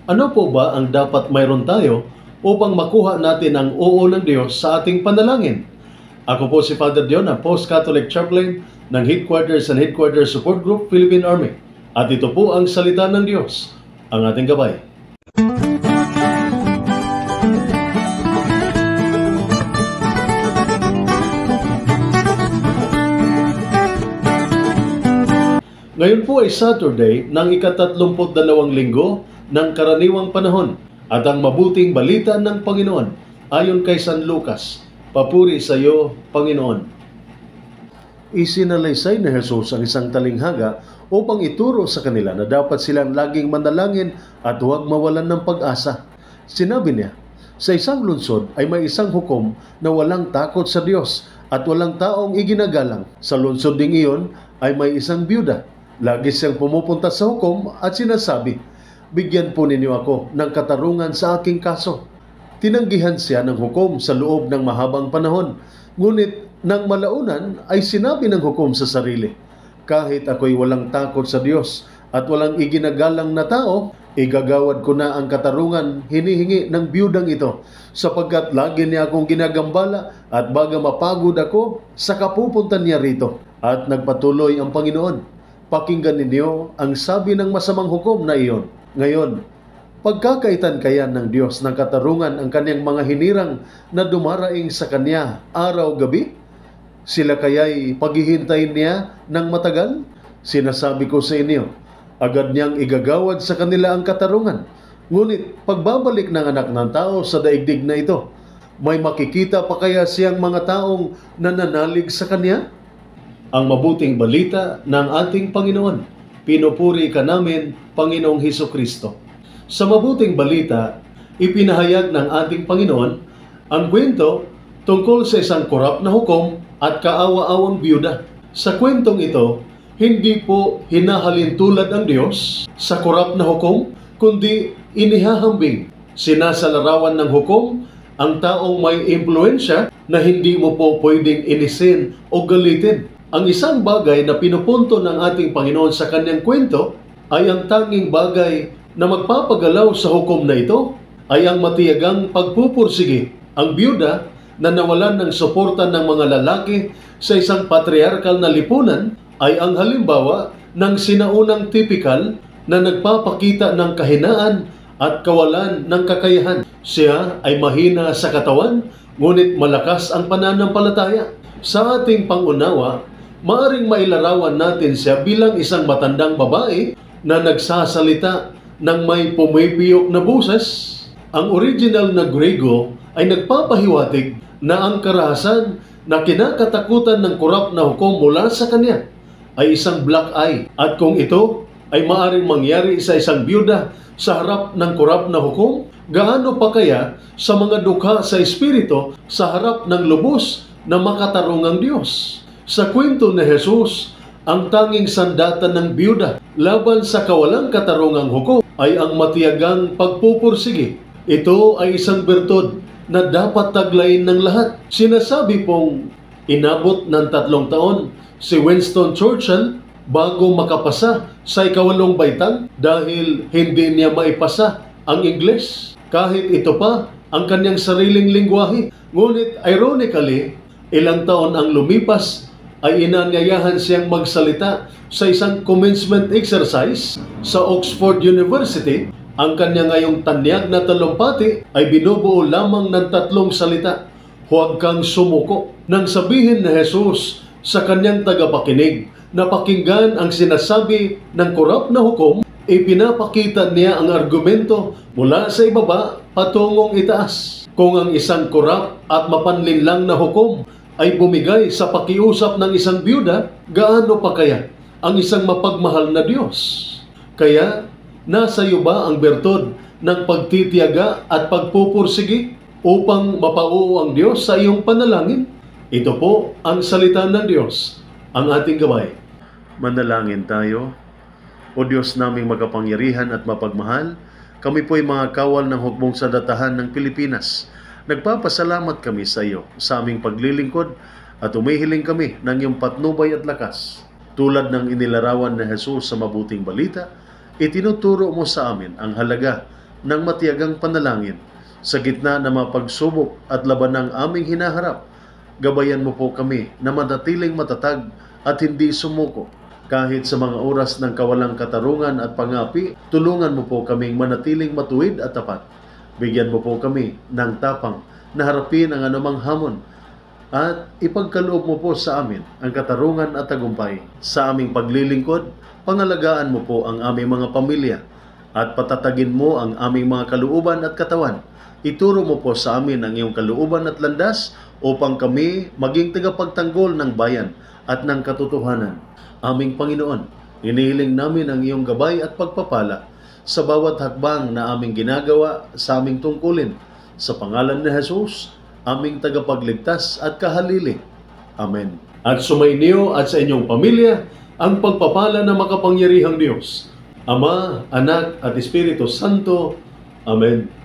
Ano po ba ang dapat mayroon tayo upang makuha natin ang oo ng Diyos sa ating panalangin? Ako po si Father Dion, ang Post-Catholic Chaplain ng Headquarters and Headquarters Support Group, Philippine Army. At ito po ang salita ng Diyos, ang ating gabay. Ngayon po ay Saturday ng ika-32 linggo ng karaniwang panahon at ang mabuting balita ng Panginoon ayon kay San Lucas. Papuri sa iyo, Panginoon. Isinalaysay ni Jesus ang isang talinghaga upang ituro sa kanila na dapat silang laging manalangin at huwag mawalan ng pag-asa. Sinabi niya, sa isang lungsod ay may isang hukom na walang takot sa Diyos at walang taong iginagalang. Sa lungsod ding iyon ay may isang byuda. Lagi siyang pumupunta sa hukom at sinasabi, bigyan po ninyo ako ng katarungan sa aking kaso. Tinanggihan siya ng hukom sa loob ng mahabang panahon. Ngunit nang malaunan ay sinabi ng hukom sa sarili, kahit ako'y walang takot sa Diyos at walang iginagalang na tao, igagawad ko na ang katarungan hinihingi ng biyudang ito sapagkat lagi niya akong ginagambala at baga mapagod ako, saka pupunta niya rito. At nagpatuloy ang Panginoon. Pakinggan ninyo ang sabi ng masamang hukom na iyon. Ngayon, pagkakaitan kaya ng Diyos ng katarungan ang kanyang mga hinirang na dumaraing sa kanya araw-gabi? Sila kaya'y paghihintayin niya ng matagal? Sinasabi ko sa inyo, agad niyang igagawad sa kanila ang katarungan. Ngunit pagbabalik ng anak ng tao sa daigdig na ito, may makikita pa kaya siyang mga taong nananalig sa kanya? Ang mabuting balita ng ating Panginoon. Pinupuri ka namin, Panginoong Hesukristo. Sa mabuting balita, ipinahayag ng ating Panginoon ang kwento tungkol sa isang korap na hukom at kaawa-awang byuda. Sa kwentong ito, hindi po hinahalin tulad ang Diyos sa korap na hukom, kundi inihahambing. Sinasalarawan ng hukom ang taong may impluensya na hindi mo po pwedeng inisin o galitin. Ang isang bagay na pinupunto ng ating Panginoon sa kanyang kwento ay ang tanging bagay na magpapagalaw sa hukom na ito ay ang matiyagang pagpupursige. Ang byuda na nawalan ng suporta ng mga lalaki sa isang patriarkal na lipunan ay ang halimbawa ng sinaunang tipikal na nagpapakita ng kahinaan at kawalan ng kakayahan. Siya ay mahina sa katawan, ngunit malakas ang pananampalataya. Sa ating pangunawa, maaring mailarawan natin siya bilang isang matandang babae na nagsasalita ng may pumipiyok na boses. Ang original na Grego ay nagpapahiwatig na ang karahasan na kinakatakutan ng korap na hukom mula sa kanya ay isang black eye. At kung ito ay maaring mangyari sa isang byuda sa harap ng korap na hukom, gaano pa kaya sa mga dukha sa espiritu sa harap ng lubos na makatarungang Diyos? Sa kwento ni Jesus, ang tanging sandata ng byuda laban sa kawalang katarungang hukom ay ang matiyagang pagpupursige. Ito ay isang bertud na dapat taglayin ng lahat. Sinasabi pong inabot ng 3 taon si Winston Churchill bago makapasa sa ika-8 baitang dahil hindi niya maipasa ang Ingles. Kahit ito pa ang kanyang sariling lingwahe. Ngunit ironically, ilang taon ang lumipas ay inanyayahan siyang magsalita sa isang commencement exercise sa Oxford University. Ang kanya ngayong tanyag na talumpati ay binubuo lamang ng 3 salita. Huwag kang sumuko. Nang sabihin ni Jesus sa kanyang tagapakinig na pakinggan ang sinasabi ng korap na hukom, ipinapakita niya ang argumento mula sa ibaba patungong itaas. Kung ang isang korap at mapanlinlang na hukom ay bumigay sa pakiusap ng isang byuda, gaano pa kaya ang isang mapagmahal na Diyos? Kaya, nasa iyo ba ang bertod ng pagtitiyaga at pagpupursige upang mapauo ang Diyos sa iyong panalangin? Ito po ang salita ng Diyos, ang ating gabay. Manalangin tayo. O Diyos naming magapangyarihan at mapagmahal, kami po'y mga kawal ng hukbong sadatahan ng Pilipinas. Nagpapasalamat kami sa iyo sa aming paglilingkod at umihiling kami ng iyong patnubay at lakas. Tulad ng inilarawan ni Jesus sa mabuting balita, itinuturo mo sa amin ang halaga ng matiyagang panalangin sa gitna ng mga pagsubok at labanang aming hinaharap. Gabayan mo po kami na manatiling matatag at hindi sumuko. Kahit sa mga oras ng kawalang katarungan at pangapi, tulungan mo po kaming manatiling matuwid at tapat. Bigyan mo po kami ng tapang na harapin ang anumang hamon at ipagkaloob mo po sa amin ang katarungan at tagumpay. Sa aming paglilingkod, pangalagaan mo po ang aming mga pamilya at patatagin mo ang aming mga kalooban at katawan. Ituro mo po sa amin ang iyong kalooban at landas upang kami maging tagapagtanggol ng bayan at ng katotohanan. Aming Panginoon, inihiling namin ang iyong gabay at pagpapala sa bawat hakbang na aming ginagawa sa aming tungkulin. Sa pangalan ni Jesus, aming tagapagligtas at kahalili. Amen. At sumainyo at sa inyong pamilya ang pagpapala ng makapangyarihang Diyos, Ama, Anak at Espiritu Santo. Amen.